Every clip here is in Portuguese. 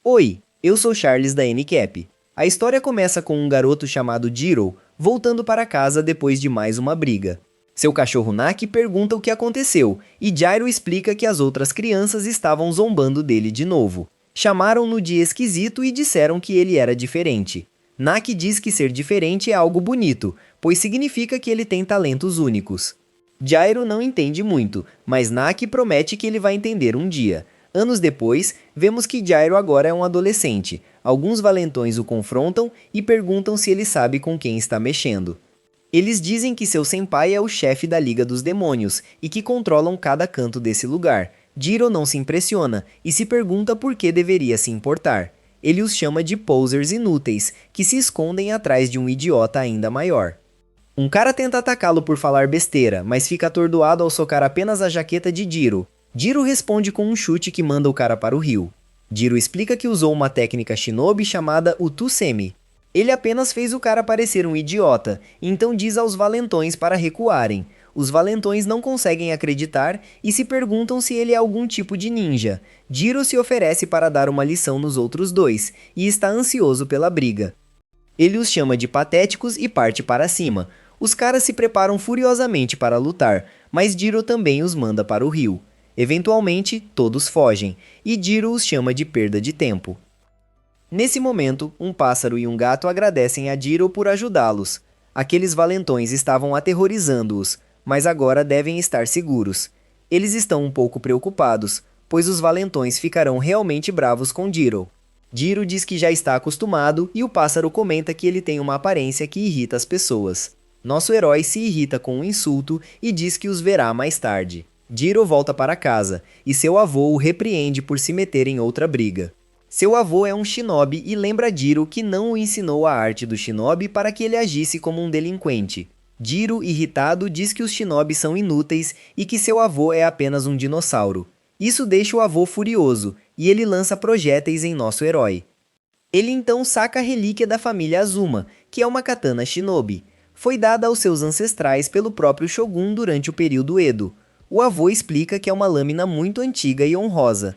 Oi, eu sou Charles da NCAP. A história começa com um garoto chamado Jiro voltando para casa depois de mais uma briga. Seu cachorro Naki pergunta o que aconteceu e Jairo explica que as outras crianças estavam zombando dele de novo. Chamaram-no de esquisito e disseram que ele era diferente. Naki diz que ser diferente é algo bonito, pois significa que ele tem talentos únicos. Jairo não entende muito, mas Naki promete que ele vai entender um dia. Anos depois, vemos que Jairo agora é um adolescente. Alguns valentões o confrontam e perguntam se ele sabe com quem está mexendo. Eles dizem que seu senpai é o chefe da Liga dos Demônios e que controlam cada canto desse lugar. Jiro não se impressiona e se pergunta por que deveria se importar. Ele os chama de posers inúteis, que se escondem atrás de um idiota ainda maior. Um cara tenta atacá-lo por falar besteira, mas fica atordoado ao socar apenas a jaqueta de Jiro. Jiro responde com um chute que manda o cara para o rio. Jiro explica que usou uma técnica shinobi chamada Utusemi. Ele apenas fez o cara parecer um idiota, então diz aos valentões para recuarem. Os valentões não conseguem acreditar e se perguntam se ele é algum tipo de ninja. Jiro se oferece para dar uma lição nos outros dois e está ansioso pela briga. Ele os chama de patéticos e parte para cima. Os caras se preparam furiosamente para lutar, mas Jiro também os manda para o rio. Eventualmente, todos fogem, e Jiro os chama de perda de tempo. Nesse momento, um pássaro e um gato agradecem a Jiro por ajudá-los. Aqueles valentões estavam aterrorizando-os, mas agora devem estar seguros. Eles estão um pouco preocupados, pois os valentões ficarão realmente bravos com Jiro. Jiro diz que já está acostumado e o pássaro comenta que ele tem uma aparência que irrita as pessoas. Nosso herói se irrita com um insulto e diz que os verá mais tarde. Jiro volta para casa, e seu avô o repreende por se meter em outra briga. Seu avô é um shinobi e lembra Jiro que não o ensinou a arte do shinobi para que ele agisse como um delinquente. Jiro, irritado, diz que os shinobis são inúteis e que seu avô é apenas um dinossauro. Isso deixa o avô furioso, e ele lança projéteis em nosso herói. Ele então saca a relíquia da família Azuma, que é uma katana shinobi. Foi dada aos seus ancestrais pelo próprio Shogun durante o período Edo. O avô explica que é uma lâmina muito antiga e honrosa.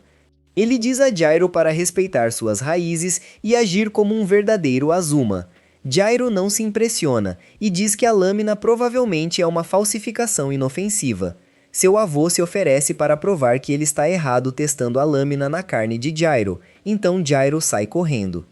Ele diz a Jairo para respeitar suas raízes e agir como um verdadeiro Azuma. Jairo não se impressiona e diz que a lâmina provavelmente é uma falsificação inofensiva. Seu avô se oferece para provar que ele está errado testando a lâmina na carne de Jairo, então Jairo sai correndo.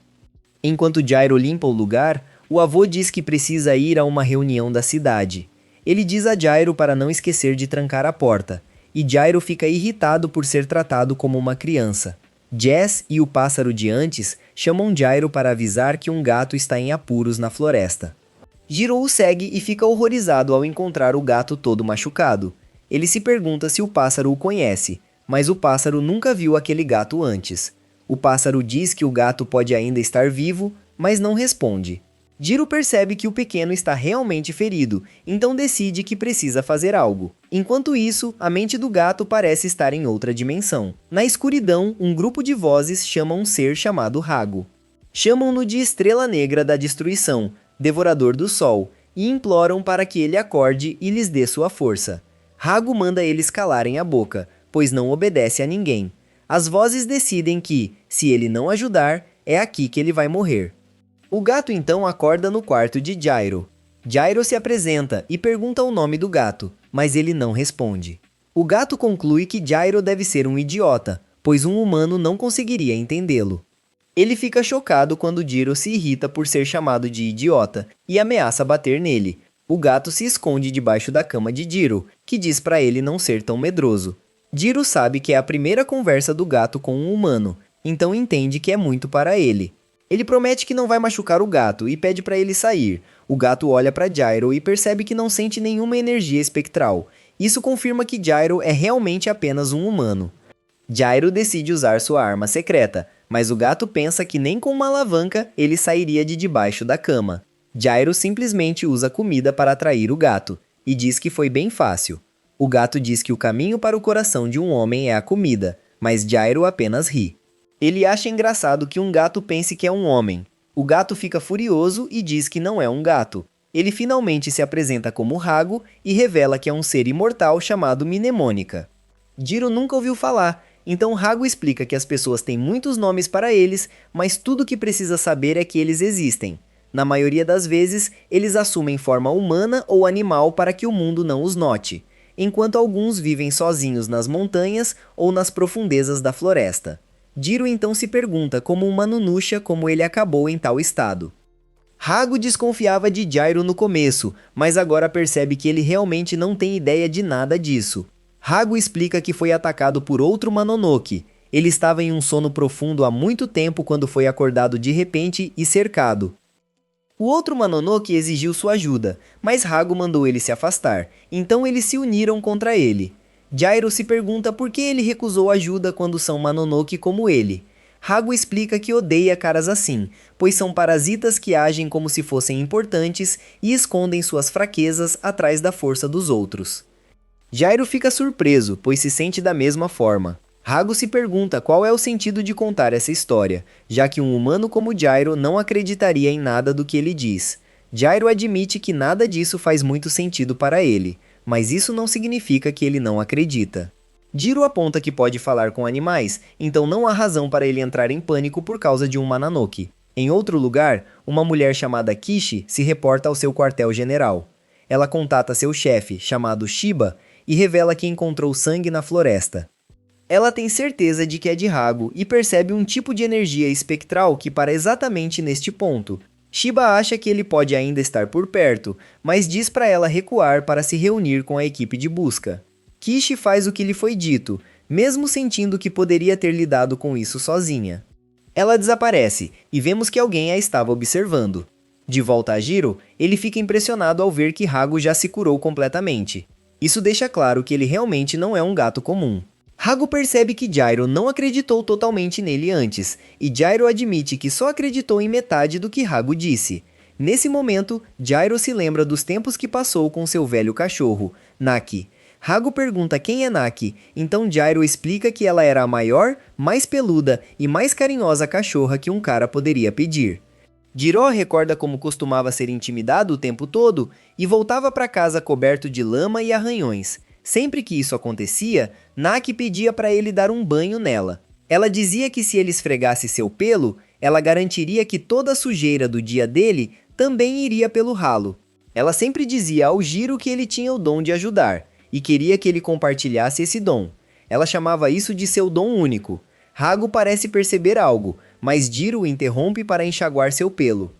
Enquanto Jairo limpa o lugar, o avô diz que precisa ir a uma reunião da cidade. Ele diz a Jairo para não esquecer de trancar a porta, e Jairo fica irritado por ser tratado como uma criança. Jazz e o pássaro de antes chamam Jairo para avisar que um gato está em apuros na floresta. Jiro o segue e fica horrorizado ao encontrar o gato todo machucado. Ele se pergunta se o pássaro o conhece, mas o pássaro nunca viu aquele gato antes. O pássaro diz que o gato pode ainda estar vivo, mas não responde. Jiro percebe que o pequeno está realmente ferido, então decide que precisa fazer algo. Enquanto isso, a mente do gato parece estar em outra dimensão. Na escuridão, um grupo de vozes chama um ser chamado Rago. Chamam-no de Estrela Negra da Destruição, Devorador do Sol, e imploram para que ele acorde e lhes dê sua força. Rago manda eles calarem a boca, pois não obedece a ninguém. As vozes decidem que, se ele não ajudar, é aqui que ele vai morrer. O gato então acorda no quarto de Jairo. Jairo se apresenta e pergunta o nome do gato, mas ele não responde. O gato conclui que Jairo deve ser um idiota, pois um humano não conseguiria entendê-lo. Ele fica chocado quando Jiro se irrita por ser chamado de idiota e ameaça bater nele. O gato se esconde debaixo da cama de Jiro, que diz para ele não ser tão medroso. Jiro sabe que é a primeira conversa do gato com um humano, então entende que é muito para ele. Ele promete que não vai machucar o gato e pede para ele sair. O gato olha para Jairo e percebe que não sente nenhuma energia espectral. Isso confirma que Jairo é realmente apenas um humano. Jairo decide usar sua arma secreta, mas o gato pensa que nem com uma alavanca ele sairia de debaixo da cama. Jairo simplesmente usa comida para atrair o gato, e diz que foi bem fácil. O gato diz que o caminho para o coração de um homem é a comida, mas Jairo apenas ri. Ele acha engraçado que um gato pense que é um homem. O gato fica furioso e diz que não é um gato. Ele finalmente se apresenta como Rago e revela que é um ser imortal chamado Mnemônica. Jiro nunca ouviu falar. Então Hago explica que as pessoas têm muitos nomes para eles, mas tudo que precisa saber é que eles existem. Na maioria das vezes, eles assumem forma humana ou animal para que o mundo não os note, enquanto alguns vivem sozinhos nas montanhas ou nas profundezas da floresta. Jiro então se pergunta como uma Nunusha como ele acabou em tal estado. Hago desconfiava de Gyro no começo, mas agora percebe que ele realmente não tem ideia de nada disso. Hago explica que foi atacado por outro Mononoke. Ele estava em um sono profundo há muito tempo quando foi acordado de repente e cercado. O outro Mononoke exigiu sua ajuda, mas Hago mandou ele se afastar, então eles se uniram contra ele. Gyro se pergunta por que ele recusou ajuda quando são Mononoke como ele. Hago explica que odeia caras assim, pois são parasitas que agem como se fossem importantes e escondem suas fraquezas atrás da força dos outros. Gyro fica surpreso, pois se sente da mesma forma. Hago se pergunta qual é o sentido de contar essa história, já que um humano como Gyro não acreditaria em nada do que ele diz. Gyro admite que nada disso faz muito sentido para ele, mas isso não significa que ele não acredita. Jiro aponta que pode falar com animais, então não há razão para ele entrar em pânico por causa de um Mononoke. Em outro lugar, uma mulher chamada Kishi se reporta ao seu quartel-general. Ela contata seu chefe, chamado Shiba, e revela que encontrou sangue na floresta. Ela tem certeza de que é de Hago e percebe um tipo de energia espectral que para exatamente neste ponto. Shiba acha que ele pode ainda estar por perto, mas diz para ela recuar para se reunir com a equipe de busca. Kishi faz o que lhe foi dito, mesmo sentindo que poderia ter lidado com isso sozinha. Ela desaparece, e vemos que alguém a estava observando. De volta a Jiro, ele fica impressionado ao ver que Hago já se curou completamente. Isso deixa claro que ele realmente não é um gato comum. Hago percebe que Gyro não acreditou totalmente nele antes, e Gyro admite que só acreditou em metade do que Hago disse. Nesse momento, Gyro se lembra dos tempos que passou com seu velho cachorro, Naki. Hago pergunta quem é Naki, então Gyro explica que ela era a maior, mais peluda e mais carinhosa cachorra que um cara poderia pedir. Jiro recorda como costumava ser intimidado o tempo todo e voltava para casa coberto de lama e arranhões. Sempre que isso acontecia, Naki pedia para ele dar um banho nela. Ela dizia que se ele esfregasse seu pelo, ela garantiria que toda a sujeira do dia dele também iria pelo ralo. Ela sempre dizia ao Jiro que ele tinha o dom de ajudar, e queria que ele compartilhasse esse dom. Ela chamava isso de seu dom único. Hago parece perceber algo, mas Jiro o interrompe para enxaguar seu pelo.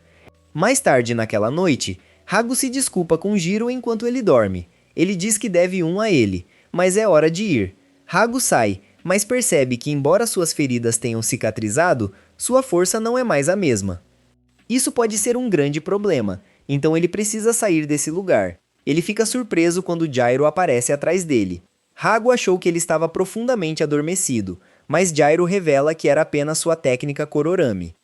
Mais tarde naquela noite, Hago se desculpa com Jiro enquanto ele dorme. Ele diz que deve um a ele, mas é hora de ir. Hago sai, mas percebe que embora suas feridas tenham cicatrizado, sua força não é mais a mesma. Isso pode ser um grande problema, então ele precisa sair desse lugar. Ele fica surpreso quando Gyro aparece atrás dele. Hago achou que ele estava profundamente adormecido, mas Gyro revela que era apenas sua técnica Kororami.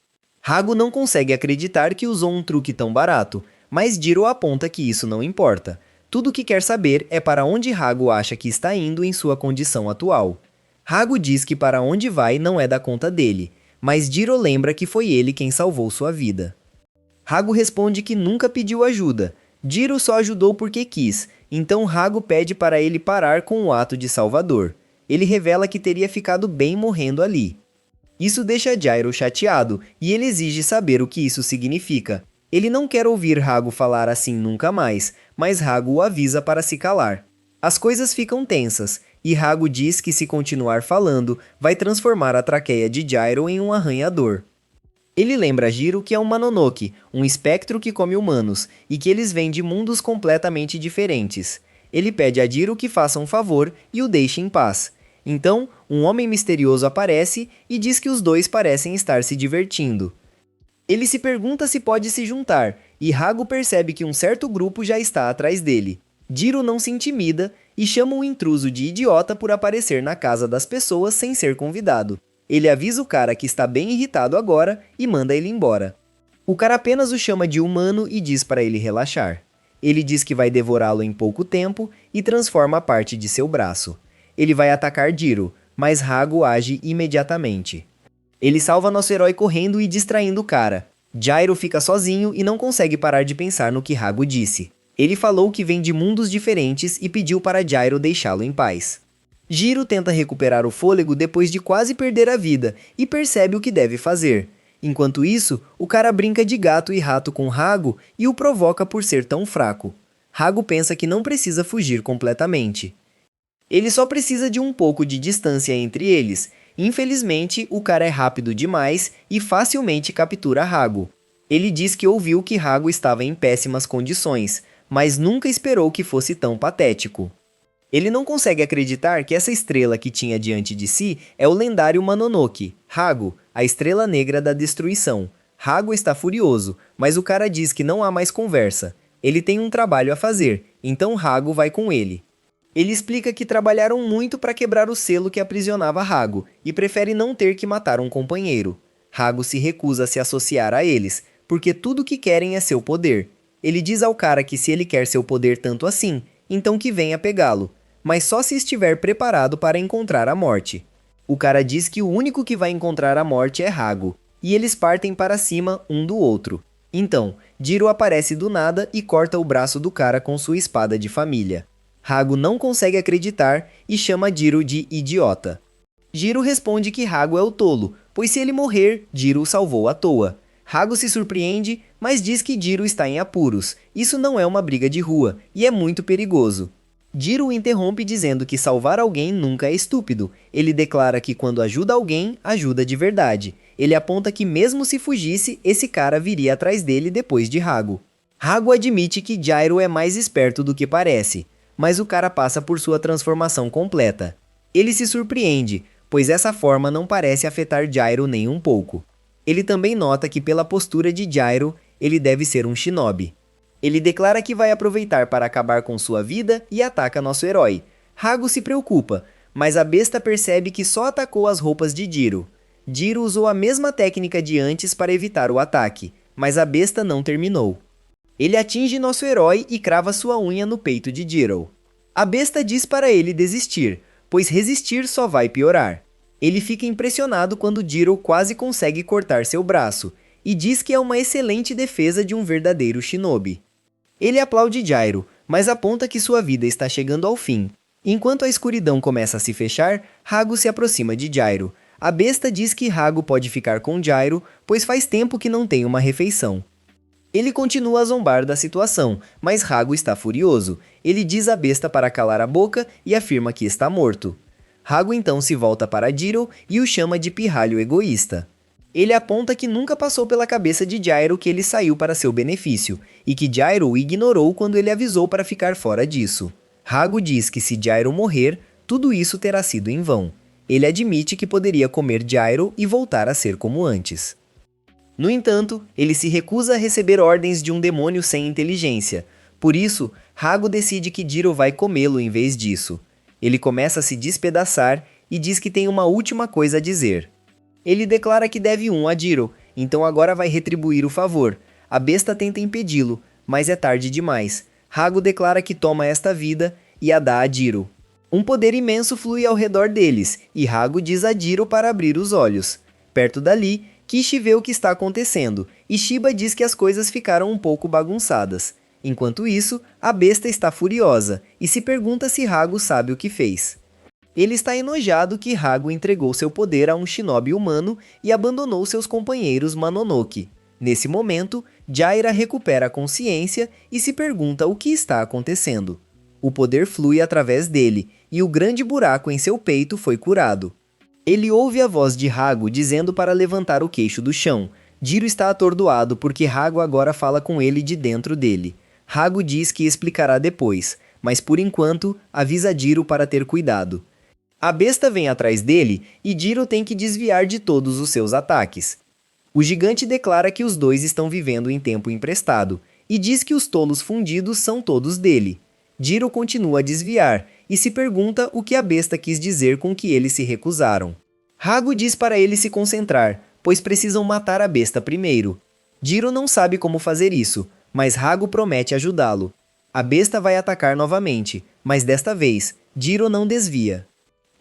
Hago não consegue acreditar que usou um truque tão barato, mas Jiro aponta que isso não importa. Tudo o que quer saber é para onde Hago acha que está indo em sua condição atual. Hago diz que para onde vai não é da conta dele, mas Jiro lembra que foi ele quem salvou sua vida. Hago responde que nunca pediu ajuda. Jiro só ajudou porque quis, então Hago pede para ele parar com o ato de salvador. Ele revela que teria ficado bem morrendo ali. Isso deixa Gyro chateado, e ele exige saber o que isso significa. Ele não quer ouvir Hago falar assim nunca mais, mas Hago o avisa para se calar. As coisas ficam tensas, e Hago diz que se continuar falando, vai transformar a traqueia de Gyro em um arranhador. Ele lembra Jiro que é um Mononoke, um espectro que come humanos, e que eles vêm de mundos completamente diferentes. Ele pede a Jiro que faça um favor e o deixe em paz. Então, um homem misterioso aparece e diz que os dois parecem estar se divertindo. Ele se pergunta se pode se juntar, e Hago percebe que um certo grupo já está atrás dele. Jiro não se intimida e chama o intruso de idiota por aparecer na casa das pessoas sem ser convidado. Ele avisa o cara que está bem irritado agora e manda ele embora. O cara apenas o chama de humano e diz para ele relaxar. Ele diz que vai devorá-lo em pouco tempo e transforma parte de seu braço. Ele vai atacar Jiro, mas Hago age imediatamente. Ele salva nosso herói correndo e distraindo o cara. Gyro fica sozinho e não consegue parar de pensar no que Hago disse. Ele falou que vem de mundos diferentes e pediu para Gyro deixá-lo em paz. Jiro tenta recuperar o fôlego depois de quase perder a vida e percebe o que deve fazer. Enquanto isso, o cara brinca de gato e rato com Hago e o provoca por ser tão fraco. Hago pensa que não precisa fugir completamente. Ele só precisa de um pouco de distância entre eles. Infelizmente, o cara é rápido demais e facilmente captura Hago. Ele diz que ouviu que Hago estava em péssimas condições, mas nunca esperou que fosse tão patético. Ele não consegue acreditar que essa estrela que tinha diante de si é o lendário Mononoke, Hago, a estrela negra da destruição. Hago está furioso, mas o cara diz que não há mais conversa. Ele tem um trabalho a fazer, então Hago vai com ele. Ele explica que trabalharam muito para quebrar o selo que aprisionava Hago e prefere não ter que matar um companheiro. Hago se recusa a se associar a eles, porque tudo o que querem é seu poder. Ele diz ao cara que se ele quer seu poder tanto assim, então que venha pegá-lo, mas só se estiver preparado para encontrar a morte. O cara diz que o único que vai encontrar a morte é Hago, e eles partem para cima um do outro. Então, Jiro aparece do nada e corta o braço do cara com sua espada de família. Hago não consegue acreditar e chama Jiro de idiota. Jiro responde que Hago é o tolo, pois se ele morrer, Jiro o salvou à toa. Hago se surpreende, mas diz que Jiro está em apuros. Isso não é uma briga de rua, e é muito perigoso. Jiro o interrompe dizendo que salvar alguém nunca é estúpido. Ele declara que quando ajuda alguém, ajuda de verdade. Ele aponta que mesmo se fugisse, esse cara viria atrás dele depois de Hago. Hago admite que Gyro é mais esperto do que parece, mas o cara passa por sua transformação completa. Ele se surpreende, pois essa forma não parece afetar Gyro nem um pouco. Ele também nota que pela postura de Gyro, ele deve ser um shinobi. Ele declara que vai aproveitar para acabar com sua vida e ataca nosso herói. Hago se preocupa, mas a besta percebe que só atacou as roupas de Jiro. Jiro usou a mesma técnica de antes para evitar o ataque, mas a besta não terminou. Ele atinge nosso herói e crava sua unha no peito de Jiro. A besta diz para ele desistir, pois resistir só vai piorar. Ele fica impressionado quando Jiro quase consegue cortar seu braço, e diz que é uma excelente defesa de um verdadeiro shinobi. Ele aplaude Gyro, mas aponta que sua vida está chegando ao fim. Enquanto a escuridão começa a se fechar, Hago se aproxima de Gyro. A besta diz que Hago pode ficar com Gyro, pois faz tempo que não tem uma refeição. Ele continua a zombar da situação, mas Hago está furioso. Ele diz à besta para calar a boca e afirma que está morto. Hago então se volta para Jiro e o chama de pirralho egoísta. Ele aponta que nunca passou pela cabeça de Gyro que ele saiu para seu benefício, e que Gyro o ignorou quando ele avisou para ficar fora disso. Hago diz que se Gyro morrer, tudo isso terá sido em vão. Ele admite que poderia comer Gyro e voltar a ser como antes. No entanto, ele se recusa a receber ordens de um demônio sem inteligência. Por isso, Hago decide que Jiro vai comê-lo em vez disso. Ele começa a se despedaçar e diz que tem uma última coisa a dizer. Ele declara que deve um a Jiro, então agora vai retribuir o favor. A besta tenta impedi-lo, mas é tarde demais. Hago declara que toma esta vida e a dá a Jiro. Um poder imenso flui ao redor deles, e Hago diz a Jiro para abrir os olhos. Perto dali, Kishi vê o que está acontecendo, e Shiba diz que as coisas ficaram um pouco bagunçadas. Enquanto isso, a besta está furiosa, e se pergunta se Hago sabe o que fez. Ele está enojado que Hago entregou seu poder a um shinobi humano e abandonou seus companheiros Mononoke. Nesse momento, Jaira recupera a consciência e se pergunta o que está acontecendo. O poder flui através dele, e o grande buraco em seu peito foi curado. Ele ouve a voz de Hago dizendo para levantar o queixo do chão. Jiro está atordoado porque Hago agora fala com ele de dentro dele. Hago diz que explicará depois, mas por enquanto avisa Jiro para ter cuidado. A besta vem atrás dele e Jiro tem que desviar de todos os seus ataques. O gigante declara que os dois estão vivendo em tempo emprestado e diz que os tolos fundidos são todos dele. Jiro continua a desviar e se pergunta o que a besta quis dizer com que eles se recusaram. Hago diz para ele se concentrar, pois precisam matar a besta primeiro. Jiro não sabe como fazer isso, mas Hago promete ajudá-lo. A besta vai atacar novamente, mas desta vez, Jiro não desvia.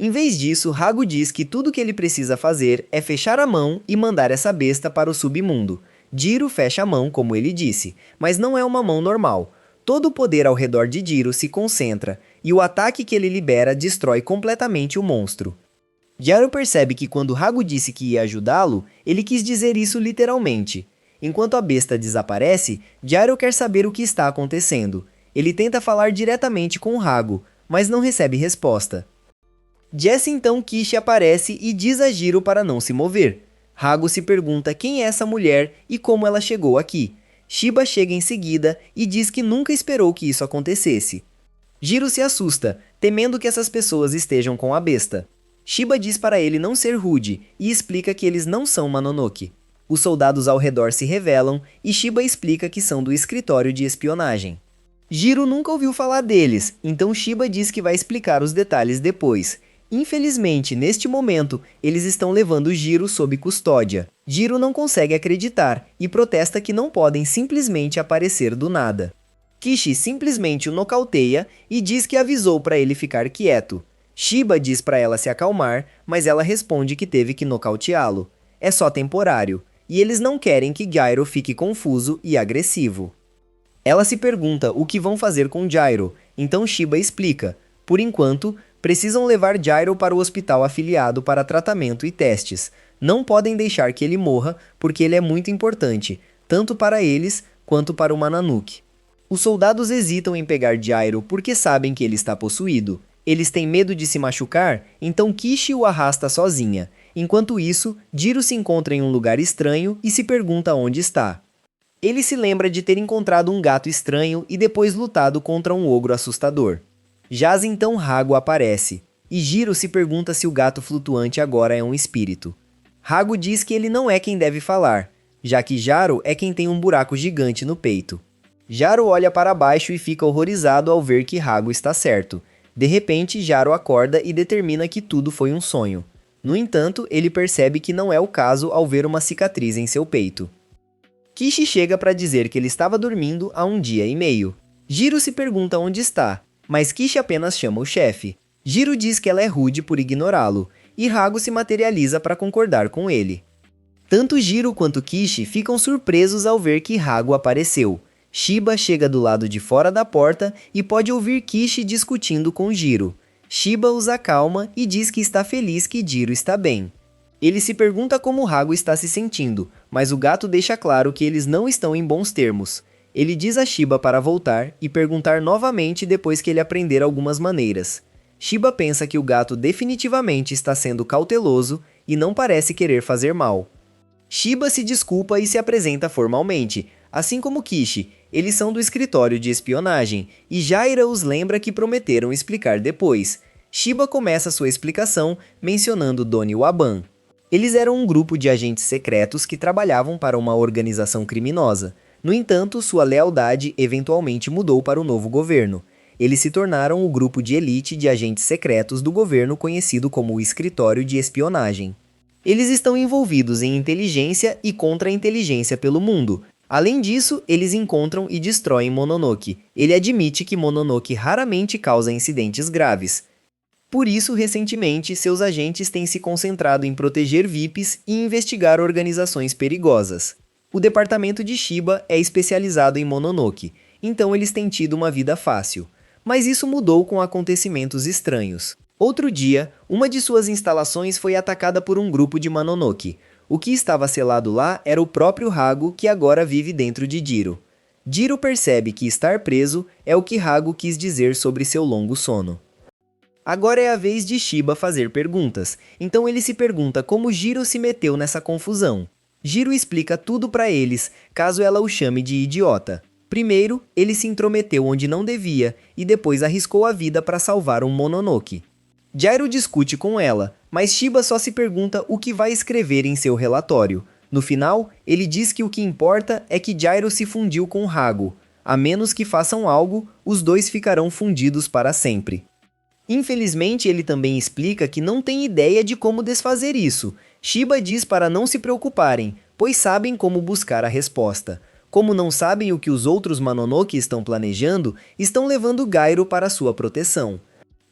Em vez disso, Hago diz que tudo que ele precisa fazer é fechar a mão e mandar essa besta para o submundo. Jiro fecha a mão, como ele disse, mas não é uma mão normal. Todo o poder ao redor de Jiro se concentra, e o ataque que ele libera destrói completamente o monstro. Gyro percebe que quando Hago disse que ia ajudá-lo, ele quis dizer isso literalmente. Enquanto a besta desaparece, Gyro quer saber o que está acontecendo. Ele tenta falar diretamente com Hago, mas não recebe resposta. Jesse então Kishi aparece e diz a Jiro para não se mover. Hago se pergunta quem é essa mulher e como ela chegou aqui. Shiba chega em seguida e diz que nunca esperou que isso acontecesse. Jiro se assusta, temendo que essas pessoas estejam com a besta. Shiba diz para ele não ser rude e explica que eles não são Mononoke. Os soldados ao redor se revelam e Shiba explica que são do escritório de espionagem. Jiro nunca ouviu falar deles, então Shiba diz que vai explicar os detalhes depois. Infelizmente, neste momento, eles estão levando Jiro sob custódia. Jiro não consegue acreditar e protesta que não podem simplesmente aparecer do nada. Kishi simplesmente o nocauteia e diz que avisou para ele ficar quieto. Shiba diz para ela se acalmar, mas ela responde que teve que nocauteá-lo. É só temporário, e eles não querem que Gyro fique confuso e agressivo. Ela se pergunta o que vão fazer com Gyro, então Shiba explica. Por enquanto, precisam levar Gyro para o hospital afiliado para tratamento e testes. Não podem deixar que ele morra, porque ele é muito importante, tanto para eles quanto para o Mononoke. Os soldados hesitam em pegar Gyro porque sabem que ele está possuído. Eles têm medo de se machucar, então Kishi o arrasta sozinha. Enquanto isso, Jiro se encontra em um lugar estranho e se pergunta onde está. Ele se lembra de ter encontrado um gato estranho e depois lutado contra um ogro assustador. Jaz então Hago aparece, e Jiro se pergunta se o gato flutuante agora é um espírito. Hago diz que ele não é quem deve falar, já que Jaro é quem tem um buraco gigante no peito. Jaro olha para baixo e fica horrorizado ao ver que Hago está certo. De repente, Jaro acorda e determina que tudo foi um sonho. No entanto, ele percebe que não é o caso ao ver uma cicatriz em seu peito. Kishi chega para dizer que ele estava dormindo há 1 dia e meio. Jiro se pergunta onde está, mas Kishi apenas chama o chefe. Jiro diz que ela é rude por ignorá-lo, e Hago se materializa para concordar com ele. Tanto Jiro quanto Kishi ficam surpresos ao ver que Hago apareceu. Shiba chega do lado de fora da porta e pode ouvir Kishi discutindo com Jiro. Shiba os acalma e diz que está feliz que Jiro está bem. Ele se pergunta como Hago está se sentindo, mas o gato deixa claro que eles não estão em bons termos. Ele diz a Shiba para voltar e perguntar novamente depois que ele aprender algumas maneiras. Shiba pensa que o gato definitivamente está sendo cauteloso e não parece querer fazer mal. Shiba se desculpa e se apresenta formalmente, assim como Kishi. Eles são do escritório de espionagem, e Jaira os lembra que prometeram explicar depois. Shiba começa sua explicação mencionando Doni Waban. Eles eram um grupo de agentes secretos que trabalhavam para uma organização criminosa. No entanto, sua lealdade eventualmente mudou para o novo governo. Eles se tornaram o grupo de elite de agentes secretos do governo conhecido como o Escritório de Espionagem. Eles estão envolvidos em inteligência e contra-inteligência pelo mundo. Além disso, eles encontram e destroem Mononoke. Ele admite que Mononoke raramente causa incidentes graves. Por isso, recentemente, seus agentes têm se concentrado em proteger VIPs e investigar organizações perigosas. O departamento de Shiba é especializado em Mononoke, então eles têm tido uma vida fácil. Mas isso mudou com acontecimentos estranhos. Outro dia, uma de suas instalações foi atacada por um grupo de Mononoke. O que estava selado lá era o próprio Hago, que agora vive dentro de Jiro. Jiro percebe que estar preso é o que Hago quis dizer sobre seu longo sono. Agora é a vez de Shiba fazer perguntas, então ele se pergunta como Jiro se meteu nessa confusão. Jiro explica tudo para eles, caso ela o chame de idiota. Primeiro, ele se intrometeu onde não devia, e depois arriscou a vida para salvar um Mononoke. Gyro discute com ela, mas Shiba só se pergunta o que vai escrever em seu relatório. No final, ele diz que o que importa é que Gyro se fundiu com Hago. A menos que façam algo, os dois ficarão fundidos para sempre. Infelizmente, ele também explica que não tem ideia de como desfazer isso. Shiba diz para não se preocuparem, pois sabem como buscar a resposta. Como não sabem o que os outros Mononoke estão planejando, estão levando Gyro para sua proteção.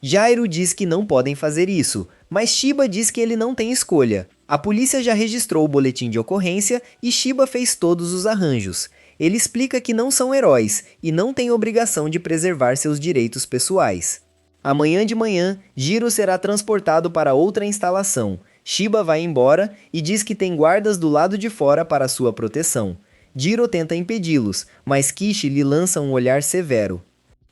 Gyro diz que não podem fazer isso, mas Shiba diz que ele não tem escolha. A polícia já registrou o boletim de ocorrência e Shiba fez todos os arranjos. Ele explica que não são heróis e não têm obrigação de preservar seus direitos pessoais. Amanhã de manhã, Jiro será transportado para outra instalação. Shiba vai embora e diz que tem guardas do lado de fora para sua proteção. Jiro tenta impedi-los, mas Kishi lhe lança um olhar severo.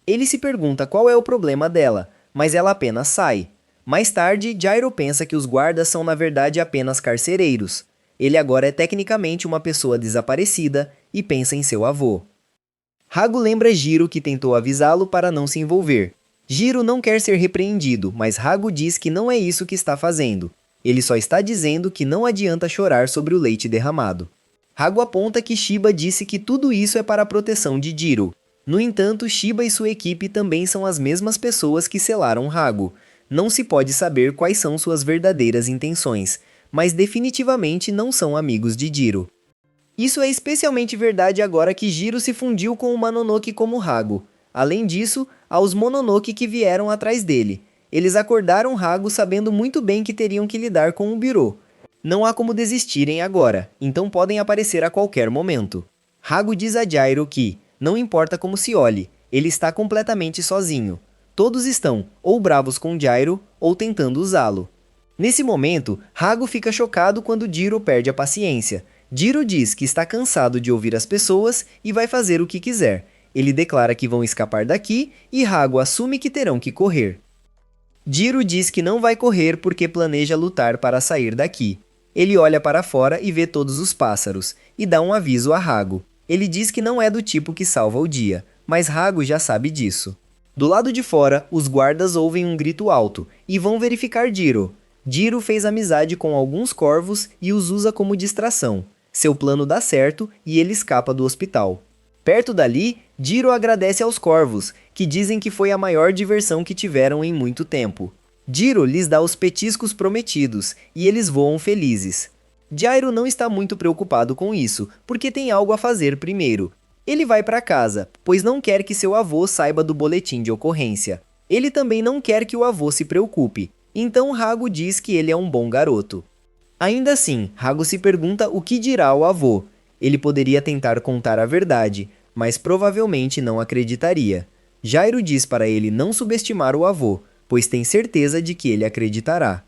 Ele se pergunta qual é o problema dela, mas ela apenas sai. Mais tarde, Jairo pensa que os guardas são na verdade apenas carcereiros. Ele agora é tecnicamente uma pessoa desaparecida e pensa em seu avô. Hago lembra Jiro que tentou avisá-lo para não se envolver. Jiro não quer ser repreendido, mas Hago diz que não é isso que está fazendo. Ele só está dizendo que não adianta chorar sobre o leite derramado. Hago aponta que Shiba disse que tudo isso é para a proteção de Jiro. No entanto, Shiba e sua equipe também são as mesmas pessoas que selaram Hago. Não se pode saber quais são suas verdadeiras intenções, mas definitivamente não são amigos de Jiro. Isso é especialmente verdade agora que Jiro se fundiu com o Mononoke como Hago. Além disso, há os Mononoke que vieram atrás dele. Eles acordaram Hago sabendo muito bem que teriam que lidar com o Biro. Não há como desistirem agora, então podem aparecer a qualquer momento. Hago diz a Jairo que, não importa como se olhe, ele está completamente sozinho. Todos estão ou bravos com Jairo ou tentando usá-lo. Nesse momento, Hago fica chocado quando Jiro perde a paciência. Jiro diz que está cansado de ouvir as pessoas e vai fazer o que quiser. Ele declara que vão escapar daqui e Hago assume que terão que correr. Jiro diz que não vai correr porque planeja lutar para sair daqui. Ele olha para fora e vê todos os pássaros, e dá um aviso a Hago. Ele diz que não é do tipo que salva o dia, mas Hago já sabe disso. Do lado de fora, os guardas ouvem um grito alto e vão verificar Jiro. Jiro fez amizade com alguns corvos e os usa como distração. Seu plano dá certo e ele escapa do hospital. Perto dali, Jiro agradece aos corvos, que dizem que foi a maior diversão que tiveram em muito tempo. Jiro lhes dá os petiscos prometidos, e eles voam felizes. Jairo não está muito preocupado com isso, porque tem algo a fazer primeiro. Ele vai para casa, pois não quer que seu avô saiba do boletim de ocorrência. Ele também não quer que o avô se preocupe, então Hago diz que ele é um bom garoto. Ainda assim, Hago se pergunta o que dirá ao avô. Ele poderia tentar contar a verdade, mas provavelmente não acreditaria. Jairo diz para ele não subestimar o avô, pois tem certeza de que ele acreditará.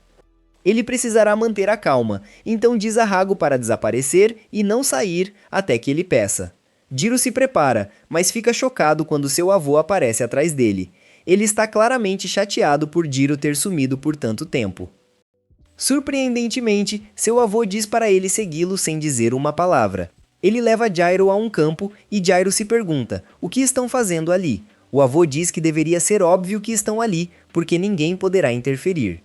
Ele precisará manter a calma, então diz a Hago para desaparecer e não sair até que ele peça. Jiro se prepara, mas fica chocado quando seu avô aparece atrás dele. Ele está claramente chateado por Jiro ter sumido por tanto tempo. Surpreendentemente, seu avô diz para ele segui-lo sem dizer uma palavra. Ele leva Jairo a um campo e Jairo se pergunta, o que estão fazendo ali? O avô diz que deveria ser óbvio que estão ali, porque ninguém poderá interferir.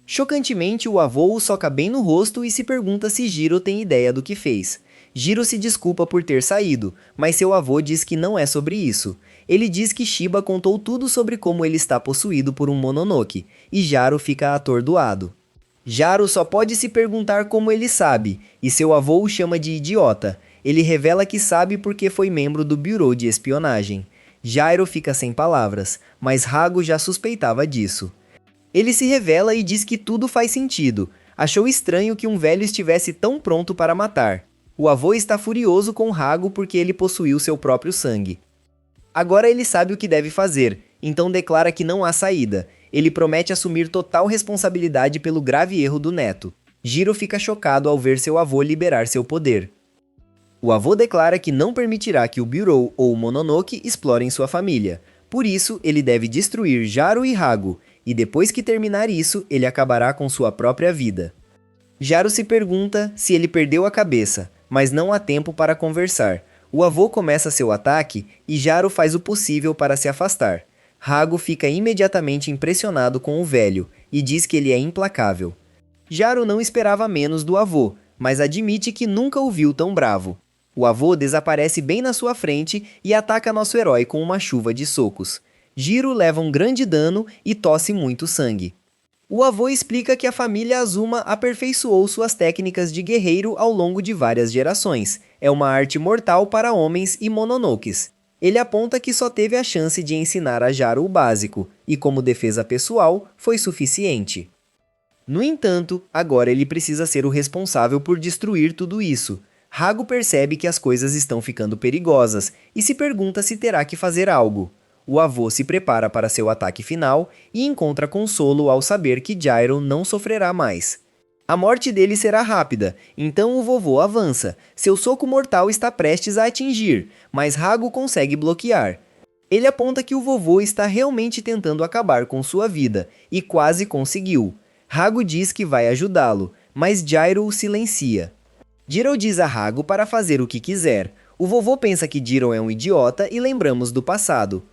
Chocantemente, o avô o soca bem no rosto e se pergunta se Jiro tem ideia do que fez. Jiro se desculpa por ter saído, mas seu avô diz que não é sobre isso. Ele diz que Shiba contou tudo sobre como ele está possuído por um Mononoke, e Jaro fica atordoado. Jaro só pode se perguntar como ele sabe, e seu avô o chama de idiota. Ele revela que sabe porque foi membro do Bureau de Espionagem. Jairo fica sem palavras, mas Hago já suspeitava disso. Ele se revela e diz que tudo faz sentido. Achou estranho que um velho estivesse tão pronto para matar. O avô está furioso com Hago porque ele possuiu seu próprio sangue. Agora ele sabe o que deve fazer, então declara que não há saída. Ele promete assumir total responsabilidade pelo grave erro do neto. Jiro fica chocado ao ver seu avô liberar seu poder. O avô declara que não permitirá que o Bureau ou o Mononoke explorem sua família. Por isso, ele deve destruir Jaro e Hago, e depois que terminar isso, ele acabará com sua própria vida. Jaro se pergunta se ele perdeu a cabeça, mas não há tempo para conversar. O avô começa seu ataque e Jaro faz o possível para se afastar. Hago fica imediatamente impressionado com o velho e diz que ele é implacável. Jaro não esperava menos do avô, mas admite que nunca o viu tão bravo. O avô desaparece bem na sua frente e ataca nosso herói com uma chuva de socos. Jiro leva um grande dano e tosse muito sangue. O avô explica que a família Azuma aperfeiçoou suas técnicas de guerreiro ao longo de várias gerações. É uma arte mortal para homens e mononokes. Ele aponta que só teve a chance de ensinar a Jaro o básico, e como defesa pessoal, foi suficiente. No entanto, agora ele precisa ser o responsável por destruir tudo isso. Hago percebe que as coisas estão ficando perigosas e se pergunta se terá que fazer algo. O avô se prepara para seu ataque final e encontra consolo ao saber que Gyro não sofrerá mais. A morte dele será rápida, então o vovô avança. Seu soco mortal está prestes a atingir, mas Hago consegue bloquear. Ele aponta que o vovô está realmente tentando acabar com sua vida, e quase conseguiu. Hago diz que vai ajudá-lo, mas Gyro o silencia. Jiro diz a Hago para fazer o que quiser. O vovô pensa que Jiro é um idiota e lembramos do passado.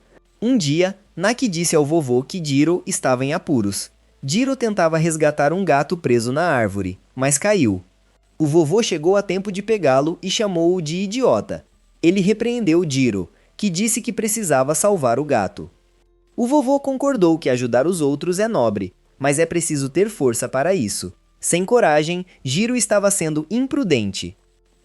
Um dia, Naki disse ao vovô que Jiro estava em apuros. Jiro tentava resgatar um gato preso na árvore, mas caiu. O vovô chegou a tempo de pegá-lo e chamou-o de idiota. Ele repreendeu Jiro, que disse que precisava salvar o gato. O vovô concordou que ajudar os outros é nobre, mas é preciso ter força para isso. Sem coragem, Jiro estava sendo imprudente.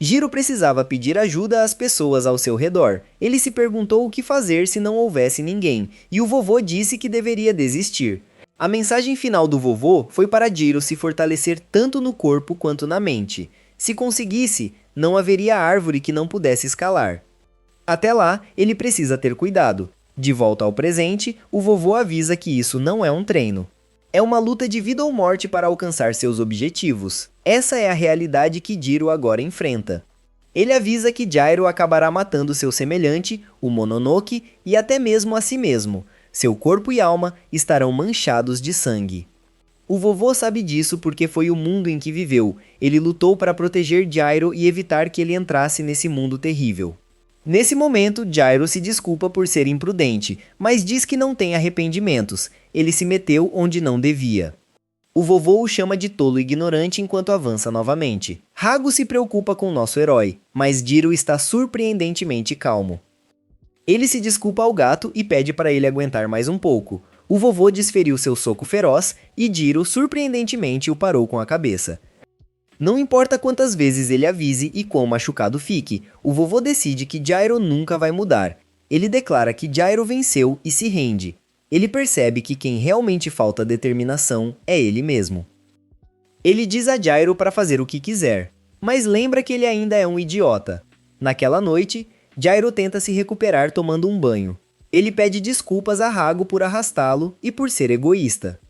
Jiro precisava pedir ajuda às pessoas ao seu redor. Ele se perguntou o que fazer se não houvesse ninguém, e o vovô disse que deveria desistir. A mensagem final do vovô foi para Jiro se fortalecer tanto no corpo quanto na mente. Se conseguisse, não haveria árvore que não pudesse escalar. Até lá, ele precisa ter cuidado. De volta ao presente, o vovô avisa que isso não é um treino. É uma luta de vida ou morte para alcançar seus objetivos. Essa é a realidade que Jiro agora enfrenta. Ele avisa que Gyro acabará matando seu semelhante, o Mononoke, e até mesmo a si mesmo. Seu corpo e alma estarão manchados de sangue. O vovô sabe disso porque foi o mundo em que viveu. Ele lutou para proteger Gyro e evitar que ele entrasse nesse mundo terrível. Nesse momento, Gyro se desculpa por ser imprudente, mas diz que não tem arrependimentos. Ele se meteu onde não devia. O vovô o chama de tolo e ignorante enquanto avança novamente. Hago se preocupa com nosso herói, mas Jiro está surpreendentemente calmo. Ele se desculpa ao gato e pede para ele aguentar mais um pouco. O vovô desferiu seu soco feroz e Jiro, surpreendentemente, o parou com a cabeça. Não importa quantas vezes ele avise e quão machucado fique, o vovô decide que Gyro nunca vai mudar. Ele declara que Gyro venceu e se rende. Ele percebe que quem realmente falta determinação é ele mesmo. Ele diz a Gyro para fazer o que quiser, mas lembra que ele ainda é um idiota. Naquela noite, Gyro tenta se recuperar tomando um banho. Ele pede desculpas a Hago por arrastá-lo e por ser egoísta.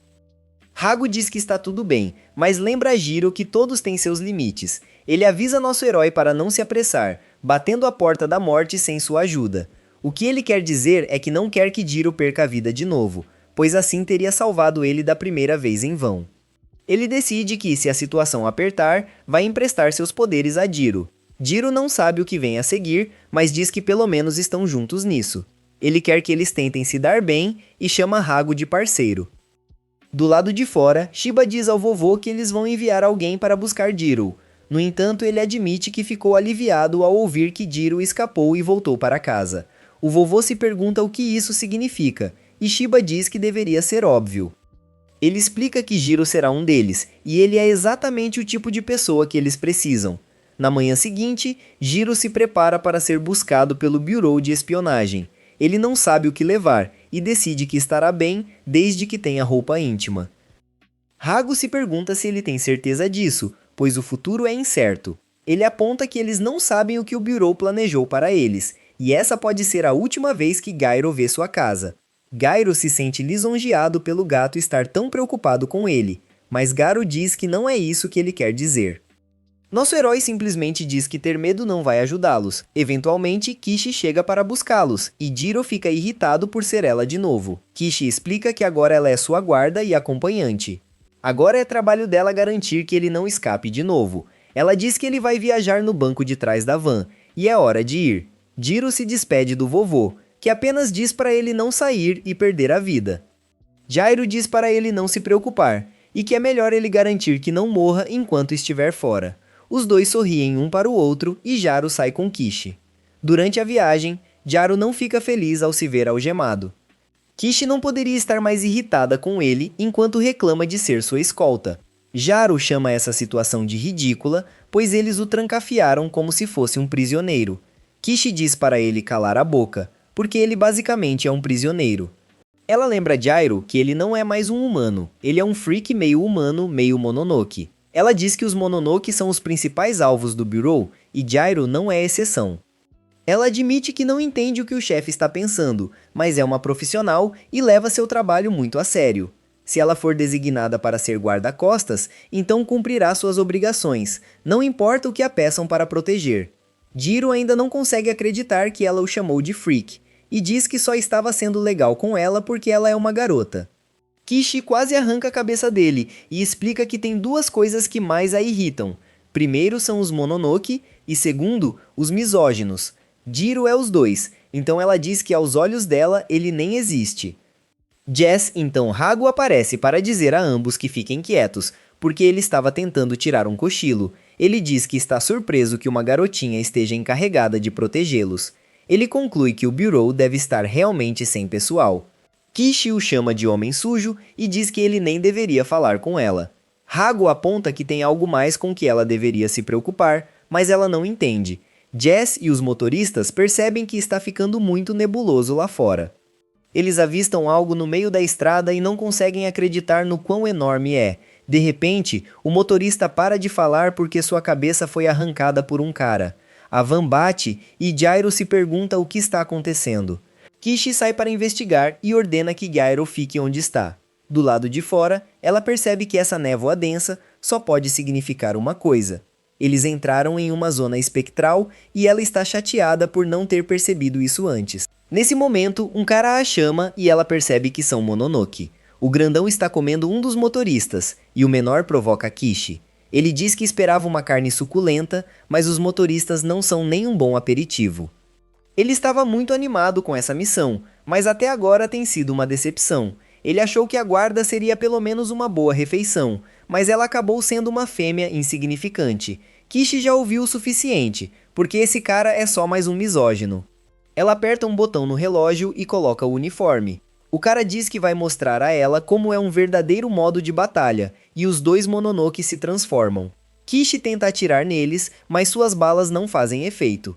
Hago diz que está tudo bem, mas lembra a Jiro que todos têm seus limites. Ele avisa nosso herói para não se apressar, batendo a porta da morte sem sua ajuda. O que ele quer dizer é que não quer que Jiro perca a vida de novo, pois assim teria salvado ele da primeira vez em vão. Ele decide que, se a situação apertar, vai emprestar seus poderes a Jiro. Jiro não sabe o que vem a seguir, mas diz que pelo menos estão juntos nisso. Ele quer que eles tentem se dar bem e chama Hago de parceiro. Do lado de fora, Shiba diz ao vovô que eles vão enviar alguém para buscar Jiro. No entanto, ele admite que ficou aliviado ao ouvir que Jiro escapou e voltou para casa. O vovô se pergunta o que isso significa, e Shiba diz que deveria ser óbvio. Ele explica que Jiro será um deles, e ele é exatamente o tipo de pessoa que eles precisam. Na manhã seguinte, Jiro se prepara para ser buscado pelo Bureau de Espionagem. Ele não sabe o que levar, e decide que estará bem desde que tenha roupa íntima. Hago se pergunta se ele tem certeza disso, pois o futuro é incerto. Ele aponta que eles não sabem o que o Bureau planejou para eles, e essa pode ser a última vez que Gyro vê sua casa. Gyro se sente lisonjeado pelo gato estar tão preocupado com ele, mas Garo diz que não é isso que ele quer dizer. Nosso herói simplesmente diz que ter medo não vai ajudá-los. Eventualmente, Kishi chega para buscá-los, e Jiro fica irritado por ser ela de novo. Kishi explica que agora ela é sua guarda e acompanhante. Agora é trabalho dela garantir que ele não escape de novo. Ela diz que ele vai viajar no banco de trás da van, e é hora de ir. Jiro se despede do vovô, que apenas diz para ele não sair e perder a vida. Gyro diz para ele não se preocupar, e que é melhor ele garantir que não morra enquanto estiver fora. Os dois sorriem um para o outro e Jaro sai com Kishi. Durante a viagem, Jaro não fica feliz ao se ver algemado. Kishi não poderia estar mais irritada com ele enquanto reclama de ser sua escolta. Jaro chama essa situação de ridícula, pois eles o trancafiaram como se fosse um prisioneiro. Kishi diz para ele calar a boca, porque ele basicamente é um prisioneiro. Ela lembra Gyro que ele não é mais um humano, ele é um freak meio humano, meio Mononoke. Ela diz que os Mononoke são os principais alvos do Bureau e Gyro não é exceção. Ela admite que não entende o que o chefe está pensando, mas é uma profissional e leva seu trabalho muito a sério. Se ela for designada para ser guarda-costas, então cumprirá suas obrigações, não importa o que a peçam para proteger. Jiro ainda não consegue acreditar que ela o chamou de freak, e diz que só estava sendo legal com ela porque ela é uma garota. Kishi quase arranca a cabeça dele e explica que tem duas coisas que mais a irritam. Primeiro são os Mononoke e segundo, os misóginos. Jiro é os dois, então ela diz que aos olhos dela ele nem existe. Jess, então Hago aparece para dizer a ambos que fiquem quietos, porque ele estava tentando tirar um cochilo. Ele diz que está surpreso que uma garotinha esteja encarregada de protegê-los. Ele conclui que o Bureau deve estar realmente sem pessoal. Kishi o chama de homem sujo e diz que ele nem deveria falar com ela. Hago aponta que tem algo mais com que ela deveria se preocupar, mas ela não entende. Jess e os motoristas percebem que está ficando muito nebuloso lá fora. Eles avistam algo no meio da estrada e não conseguem acreditar no quão enorme é. De repente, o motorista para de falar porque sua cabeça foi arrancada por um cara. A van bate e Gyro se pergunta o que está acontecendo. Kishi sai para investigar e ordena que Gyro fique onde está. Do lado de fora, ela percebe que essa névoa densa só pode significar uma coisa. Eles entraram em uma zona espectral e ela está chateada por não ter percebido isso antes. Nesse momento, um cara a chama e ela percebe que são Mononoke. O grandão está comendo um dos motoristas e o menor provoca Kishi. Ele diz que esperava uma carne suculenta, mas os motoristas não são nem um bom aperitivo. Ele estava muito animado com essa missão, mas até agora tem sido uma decepção. Ele achou que a guarda seria pelo menos uma boa refeição, mas ela acabou sendo uma fêmea insignificante. Kishi já ouviu o suficiente, porque esse cara é só mais um misógino. Ela aperta um botão no relógio e coloca o uniforme. O cara diz que vai mostrar a ela como é um verdadeiro modo de batalha, e os dois Mononoke se transformam. Kishi tenta atirar neles, mas suas balas não fazem efeito.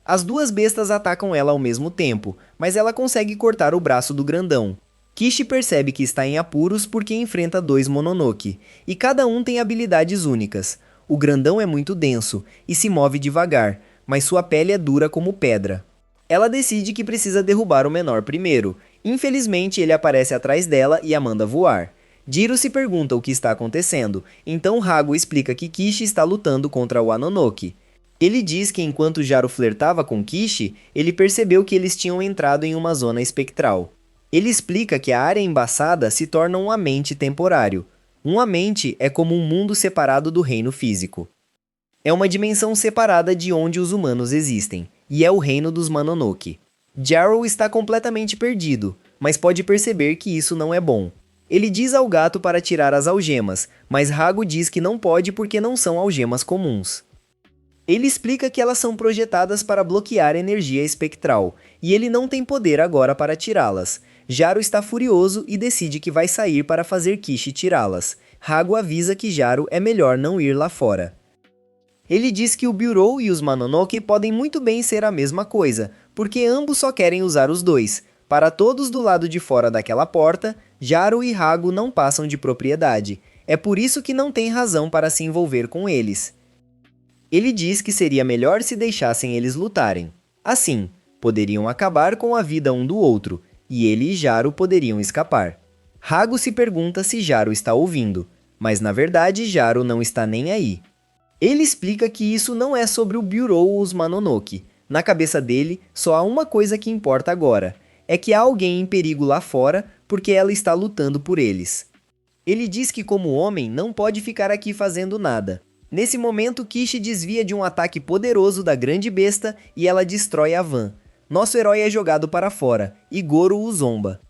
As duas bestas atacam ela ao mesmo tempo, mas ela consegue cortar o braço do grandão. Kishi percebe que está em apuros porque enfrenta dois Mononoke, e cada um tem habilidades únicas. O grandão é muito denso e se move devagar, mas sua pele é dura como pedra. Ela decide que precisa derrubar o menor primeiro. Infelizmente, ele aparece atrás dela e a manda voar. Jiro se pergunta o que está acontecendo, então Hago explica que Kishi está lutando contra o Anonoke. Ele diz que enquanto Jaro flertava com Kishi, ele percebeu que eles tinham entrado em uma zona espectral. Ele explica que a área embaçada se torna um amente temporário. Um amente é como um mundo separado do reino físico. É uma dimensão separada de onde os humanos existem, e é o reino dos Mononoke. Jaro está completamente perdido, mas pode perceber que isso não é bom. Ele diz ao gato para tirar as algemas, mas Hago diz que não pode porque não são algemas comuns. Ele explica que elas são projetadas para bloquear energia espectral, e ele não tem poder agora para tirá-las. Jaro está furioso e decide que vai sair para fazer Kishi tirá-las. Hago avisa que Jaro é melhor não ir lá fora. Ele diz que o Bureau e os Mononoke podem muito bem ser a mesma coisa, porque ambos só querem usar os dois. Para todos do lado de fora daquela porta, Jaro e Hago não passam de propriedade. É por isso que não tem razão para se envolver com eles. Ele diz que seria melhor se deixassem eles lutarem. Assim, poderiam acabar com a vida um do outro, e ele e Jaro poderiam escapar. Hago se pergunta se Jaro está ouvindo, mas na verdade Jaro não está nem aí. Ele explica que isso não é sobre o Bureau ou os Mononoke. Na cabeça dele, só há uma coisa que importa agora. É que há alguém em perigo lá fora porque ela está lutando por eles. Ele diz que como homem não pode ficar aqui fazendo nada. Nesse momento, Kishi desvia de um ataque poderoso da grande besta e ela destrói a van. Nosso herói é jogado para fora e Goro o zomba.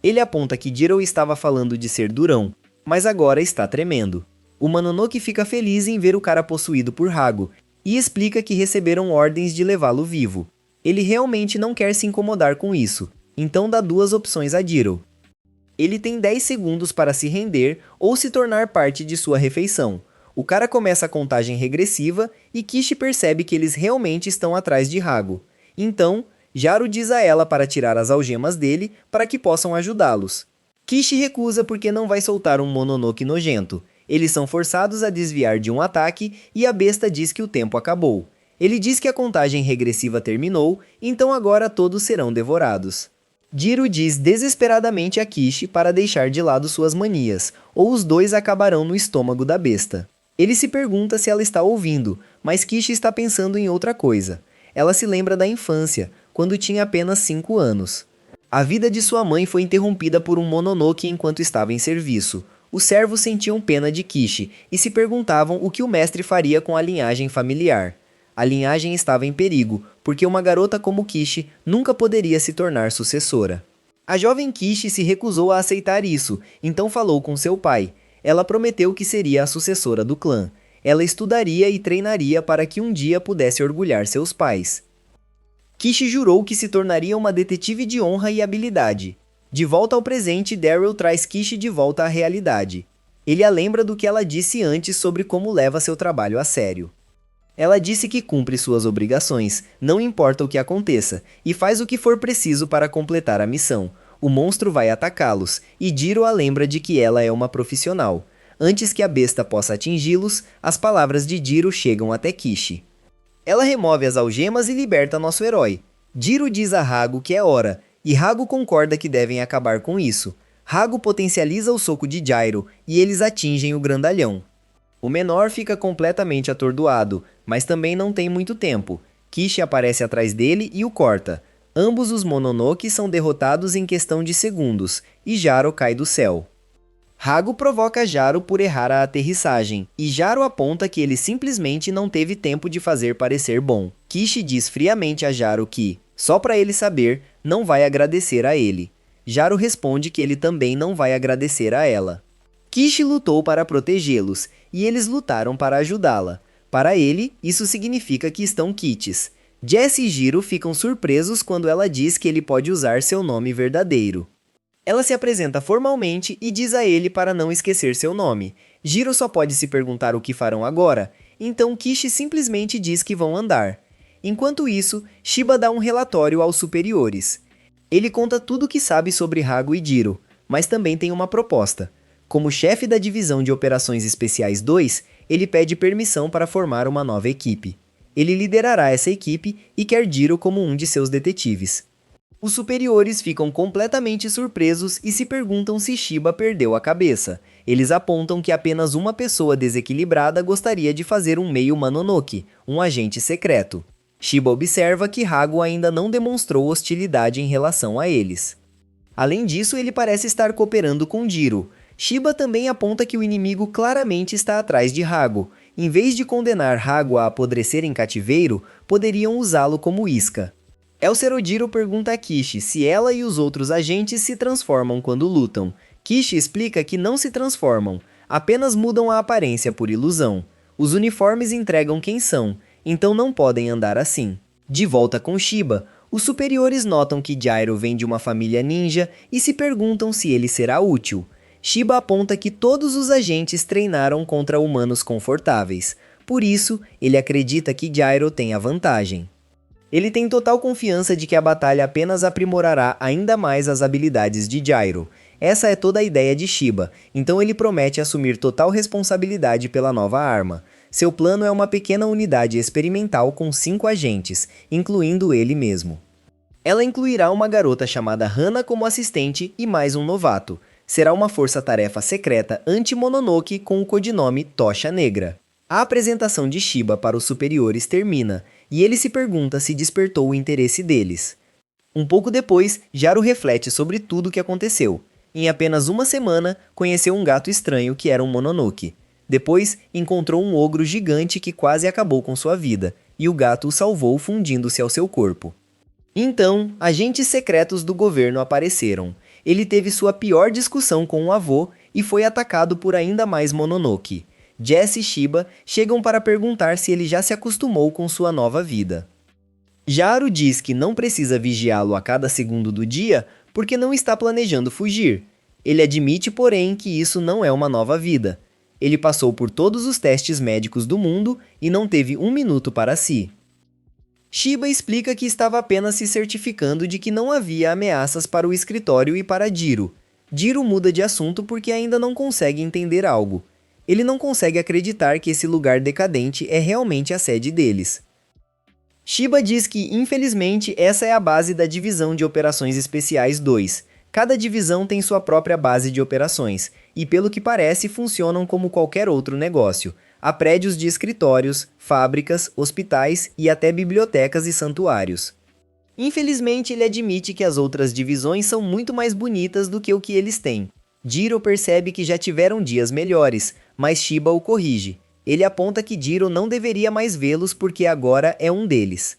Ele aponta que Jiro estava falando de ser durão, mas agora está tremendo. O Mononoke fica feliz em ver o cara possuído por Hago e explica que receberam ordens de levá-lo vivo. Ele realmente não quer se incomodar com isso, então dá duas opções a Jiro. Ele tem 10 segundos para se render ou se tornar parte de sua refeição. O cara começa a contagem regressiva e Kishi percebe que eles realmente estão atrás de Hago. Então, Jaro diz a ela para tirar as algemas dele para que possam ajudá-los. Kishi recusa porque não vai soltar um Mononoke nojento. Eles são forçados a desviar de um ataque e a besta diz que o tempo acabou. Ele diz que a contagem regressiva terminou, então agora todos serão devorados. Jiro diz desesperadamente a Kishi para deixar de lado suas manias, ou os dois acabarão no estômago da besta. Ele se pergunta se ela está ouvindo, mas Kishi está pensando em outra coisa. Ela se lembra da infância, quando tinha apenas 5 anos. A vida de sua mãe foi interrompida por um Mononoke enquanto estava em serviço. Os servos sentiam pena de Kishi e se perguntavam o que o mestre faria com a linhagem familiar. A linhagem estava em perigo, porque uma garota como Kishi nunca poderia se tornar sucessora. A jovem Kishi se recusou a aceitar isso, então falou com seu pai. Ela prometeu que seria a sucessora do clã. Ela estudaria e treinaria para que um dia pudesse orgulhar seus pais. Kishi jurou que se tornaria uma detetive de honra e habilidade. De volta ao presente, Daryl traz Kishi de volta à realidade. Ele a lembra do que ela disse antes sobre como leva seu trabalho a sério. Ela disse que cumpre suas obrigações, não importa o que aconteça, e faz o que for preciso para completar a missão. O monstro vai atacá-los, e Jiro a lembra de que ela é uma profissional. Antes que a besta possa atingi-los, as palavras de Jiro chegam até Kishi. Ela remove as algemas e liberta nosso herói. Jiro diz a Hago que é hora, e Hago concorda que devem acabar com isso. Hago potencializa o soco de Gyro, e eles atingem o grandalhão. O menor fica completamente atordoado, mas também não tem muito tempo. Kishi aparece atrás dele e o corta. Ambos os Mononoke são derrotados em questão de segundos, e Jaro cai do céu. Hago provoca Jaro por errar a aterrissagem, e Jaro aponta que ele simplesmente não teve tempo de fazer parecer bom. Kishi diz friamente a Jaro que, só para ele saber, não vai agradecer a ele. Jaro responde que ele também não vai agradecer a ela. Kishi lutou para protegê-los, e eles lutaram para ajudá-la. Para ele, isso significa que estão quites. Jess e Jiro ficam surpresos quando ela diz que ele pode usar seu nome verdadeiro. Ela se apresenta formalmente e diz a ele para não esquecer seu nome. Jiro só pode se perguntar o que farão agora, então Kishi simplesmente diz que vão andar. Enquanto isso, Shiba dá um relatório aos superiores. Ele conta tudo o que sabe sobre Hago e Jiro, mas também tem uma proposta. Como chefe da Divisão de Operações Especiais 2, ele pede permissão para formar uma nova equipe. Ele liderará essa equipe e quer Jiro como um de seus detetives. Os superiores ficam completamente surpresos e se perguntam se Shiba perdeu a cabeça. Eles apontam que apenas uma pessoa desequilibrada gostaria de fazer um meio Mononoke, um agente secreto. Shiba observa que Hago ainda não demonstrou hostilidade em relação a eles. Além disso, ele parece estar cooperando com Jiro. Shiba também aponta que o inimigo claramente está atrás de Hago. Em vez de condenar Hago a apodrecer em cativeiro, poderiam usá-lo como isca. Elcerodiro pergunta a Kishi se ela e os outros agentes se transformam quando lutam. Kishi explica que não se transformam, apenas mudam a aparência por ilusão. Os uniformes entregam quem são, então não podem andar assim. De volta com Shiba, os superiores notam que Gyro vem de uma família ninja e se perguntam se ele será útil. Shiba aponta que todos os agentes treinaram contra humanos confortáveis, por isso ele acredita que Gyro tem a vantagem. Ele tem total confiança de que a batalha apenas aprimorará ainda mais as habilidades de Gyro. Essa é toda a ideia de Shiba, então ele promete assumir total responsabilidade pela nova arma. Seu plano é uma pequena unidade experimental com 5 agentes, incluindo ele mesmo. Ela incluirá uma garota chamada Hana como assistente e mais um novato. Será uma força-tarefa secreta anti-Mononoke com o codinome Tocha Negra. A apresentação de Shiba para os superiores termina, e ele se pergunta se despertou o interesse deles. Um pouco depois, Jaro reflete sobre tudo o que aconteceu. Em apenas uma semana, conheceu um gato estranho que era um Mononoke. Depois, encontrou um ogro gigante que quase acabou com sua vida, e o gato o salvou fundindo-se ao seu corpo. Então, agentes secretos do governo apareceram. Ele teve sua pior discussão com o avô e foi atacado por ainda mais Mononoke. Jess e Shiba chegam para perguntar se ele já se acostumou com sua nova vida. Jaro diz que não precisa vigiá-lo a cada segundo do dia porque não está planejando fugir. Ele admite, porém, que isso não é uma nova vida. Ele passou por todos os testes médicos do mundo e não teve um minuto para si. Shiba explica que estava apenas se certificando de que não havia ameaças para o escritório e para Jiro. Jiro muda de assunto porque ainda não consegue entender algo. Ele não consegue acreditar que esse lugar decadente é realmente a sede deles. Shiba diz que, infelizmente, essa é a base da Divisão de Operações Especiais 2. Cada divisão tem sua própria base de operações, e pelo que parece funcionam como qualquer outro negócio. Há prédios de escritórios, fábricas, hospitais e até bibliotecas e santuários. Infelizmente, ele admite que as outras divisões são muito mais bonitas do que o que eles têm. Jiro percebe que já tiveram dias melhores, mas Shiba o corrige. Ele aponta que Jiro não deveria mais vê-los porque agora é um deles.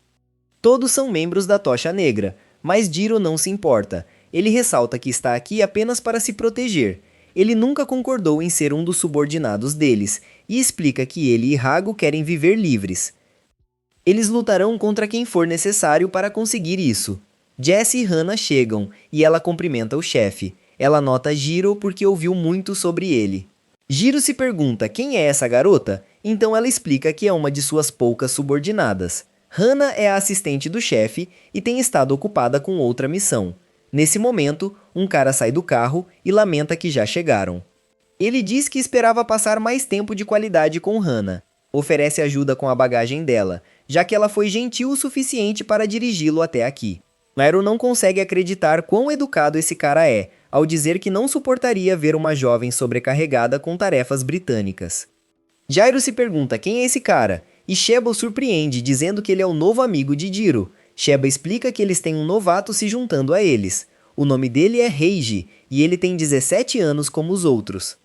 Todos são membros da Tocha Negra, mas Jiro não se importa. Ele ressalta que está aqui apenas para se proteger. Ele nunca concordou em ser um dos subordinados deles, e explica que ele e Hago querem viver livres. Eles lutarão contra quem for necessário para conseguir isso. Jessie e Hana chegam, e ela cumprimenta o chefe. Ela nota Jiro porque ouviu muito sobre ele. Jiro se pergunta quem é essa garota, então ela explica que é uma de suas poucas subordinadas. Hana é a assistente do chefe e tem estado ocupada com outra missão. Nesse momento, um cara sai do carro e lamenta que já chegaram. Ele diz que esperava passar mais tempo de qualidade com Hana. Oferece ajuda com a bagagem dela, já que ela foi gentil o suficiente para dirigi-lo até aqui. Nairo não consegue acreditar quão educado esse cara é, ao dizer que não suportaria ver uma jovem sobrecarregada com tarefas britânicas. Jairo se pergunta quem é esse cara, e Sheba o surpreende dizendo que ele é o novo amigo de Jiro. Sheba explica que eles têm um novato se juntando a eles. O nome dele é Reiji, e ele tem 17 anos como os outros.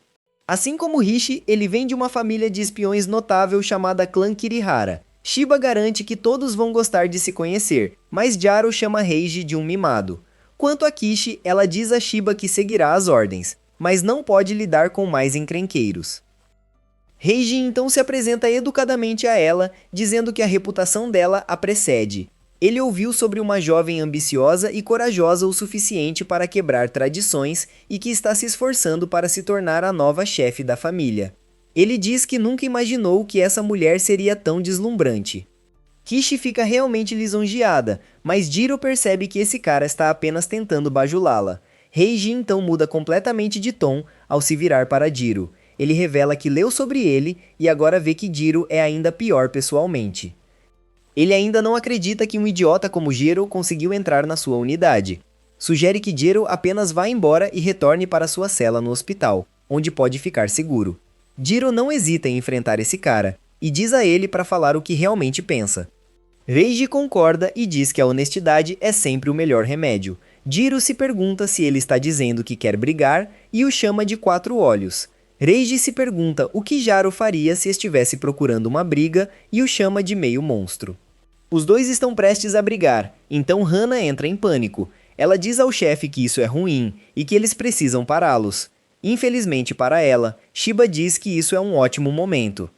Assim como Rishi, ele vem de uma família de espiões notável chamada Clã Kirihara. Shiba garante que todos vão gostar de se conhecer, mas Jaro chama Reiji de um mimado. Quanto a Kishi, ela diz a Shiba que seguirá as ordens, mas não pode lidar com mais encrenqueiros. Reiji então se apresenta educadamente a ela, dizendo que a reputação dela a precede. Ele ouviu sobre uma jovem ambiciosa e corajosa o suficiente para quebrar tradições e que está se esforçando para se tornar a nova chefe da família. Ele diz que nunca imaginou que essa mulher seria tão deslumbrante. Kishi fica realmente lisonjeada, mas Jiro percebe que esse cara está apenas tentando bajulá-la. Reiji então muda completamente de tom ao se virar para Jiro. Ele revela que leu sobre ele e agora vê que Jiro é ainda pior pessoalmente. Ele ainda não acredita que um idiota como Jiro conseguiu entrar na sua unidade. Sugere que Jiro apenas vá embora e retorne para sua cela no hospital, onde pode ficar seguro. Jiro não hesita em enfrentar esse cara, e diz a ele para falar o que realmente pensa. Reiji concorda e diz que a honestidade é sempre o melhor remédio. Jiro se pergunta se ele está dizendo que quer brigar e o chama de 4 olhos. Reiji se pergunta o que Jaro faria se estivesse procurando uma briga e o chama de meio monstro. Os dois estão prestes a brigar, então Hana entra em pânico. Ela diz ao chefe que isso é ruim e que eles precisam pará-los. Infelizmente para ela, Shiba diz que isso é um ótimo momento.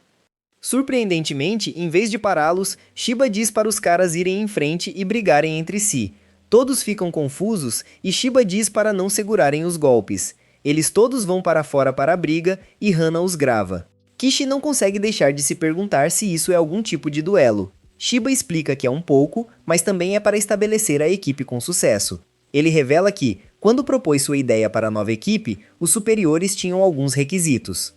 Surpreendentemente, em vez de pará-los, Shiba diz para os caras irem em frente e brigarem entre si. Todos ficam confusos e Shiba diz para não segurarem os golpes. Eles todos vão para fora para a briga e Hana os grava. Kishi não consegue deixar de se perguntar se isso é algum tipo de duelo. Shiba explica que é um pouco, mas também é para estabelecer a equipe com sucesso. Ele revela que, quando propôs sua ideia para a nova equipe, os superiores tinham alguns requisitos.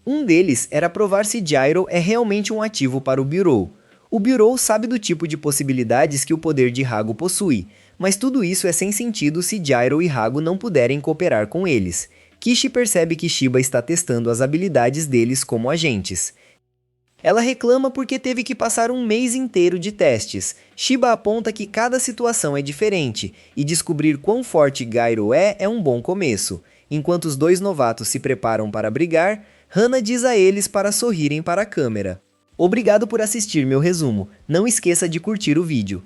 Um deles era provar se Gyro é realmente um ativo para o Bureau. O Bureau sabe do tipo de possibilidades que o poder de Hago possui, mas tudo isso é sem sentido se Gyro e Hago não puderem cooperar com eles. Kishi percebe que Shiba está testando as habilidades deles como agentes. Ela reclama porque teve que passar um mês inteiro de testes. Shiba aponta que cada situação é diferente, e descobrir quão forte Gyro é um bom começo. Enquanto os dois novatos se preparam para brigar, Hana diz a eles para sorrirem para a câmera. Obrigado por assistir meu resumo. Não esqueça de curtir o vídeo.